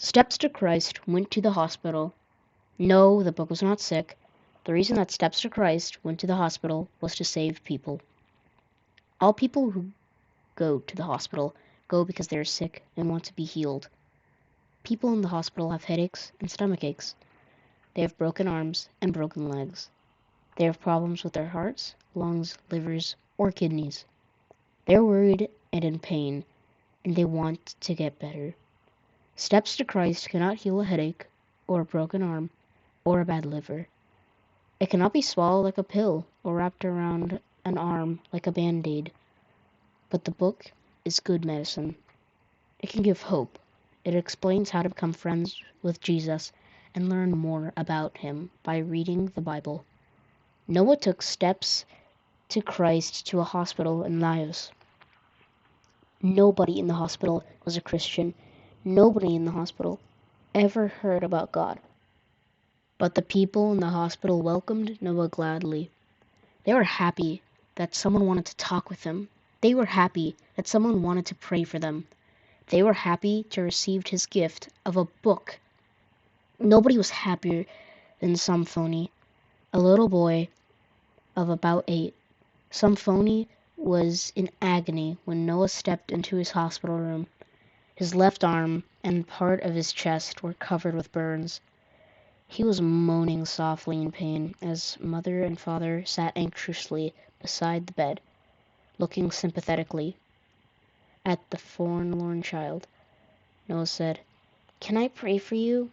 Steps to Christ went to the hospital. No, the book was not sick. The reason that Steps to Christ went to the hospital was to save people. All people who go to the hospital go because they are sick and want to be healed. People in the hospital have headaches and stomach aches. They have broken arms and broken legs. They have problems with their hearts, lungs, livers, or kidneys. They're worried and in pain, and they want to get better. Steps to Christ cannot heal a headache, or a broken arm, or a bad liver. It cannot be swallowed like a pill, or wrapped around an arm like a band-aid. But the book is good medicine. It can give hope. It explains how to become friends with Jesus and learn more about him by reading the Bible. Noah took Steps to Christ to a hospital in Laos. Nobody in the hospital was a Christian. Nobody in the hospital ever heard about God. But the people in the hospital welcomed Noah gladly. They were happy that someone wanted to talk with them. They were happy that someone wanted to pray for them. They were happy to receive his gift of a book. Nobody was happier than Samphony, a little boy of about 8. Samphony was in agony when Noah stepped into his hospital room. His left arm and part of his chest were covered with burns. He was moaning softly in pain as mother and father sat anxiously beside the bed, looking sympathetically at the forlorn child. Noah said, "Can I pray for you?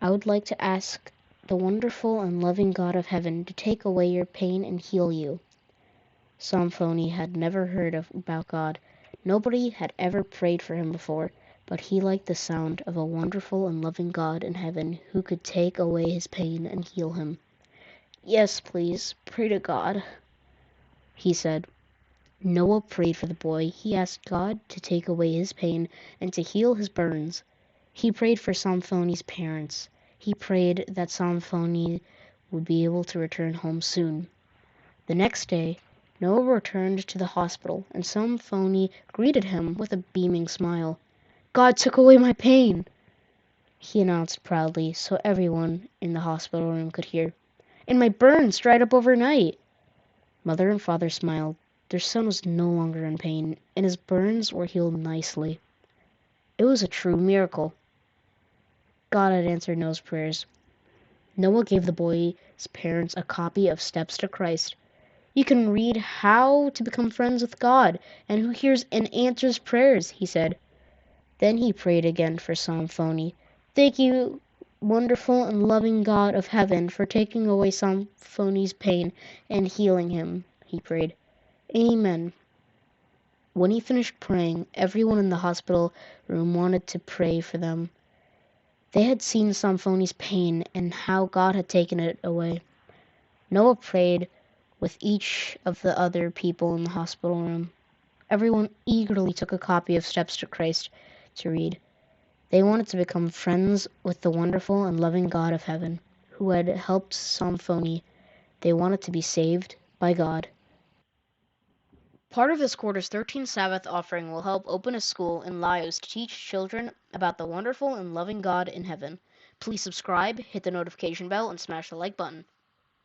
I would like to ask the wonderful and loving God of heaven to take away your pain and heal you." Samphony had never heard about God. Nobody had ever prayed for him before, but he liked the sound of a wonderful and loving God in heaven who could take away his pain and heal him. "Yes, please, pray to God," he said. Noah prayed for the boy. He asked God to take away his pain and to heal his burns. He prayed for Samphony's parents. He prayed that Samphony would be able to return home soon. The next day, Noah returned to the hospital, and Samphony greeted him with a beaming smile. "God took away my pain," he announced proudly so everyone in the hospital room could hear. "And my burns dried up overnight." Mother and father smiled. Their son was no longer in pain, and his burns were healed nicely. It was a true miracle. God had answered Noah's prayers. Noah gave the boy's parents a copy of Steps to Christ. "You can read how to become friends with God and who hears and answers prayers," he said. Then he prayed again for Samphony. "Thank you, wonderful and loving God of heaven, for taking away Samphony's pain and healing him," he prayed. "Amen." When he finished praying, everyone in the hospital room wanted to pray for them. They had seen Samphony's pain and how God had taken it away. Noah prayed with each of the other people in the hospital room. Everyone eagerly took a copy of Steps to Christ to read. They wanted to become friends with the wonderful and loving God of heaven, who had helped Samphony. They wanted to be saved by God. Part of this quarter's 13th Sabbath offering will help open a school in Laos to teach children about the wonderful and loving God in heaven. Please subscribe, hit the notification bell, and smash the like button.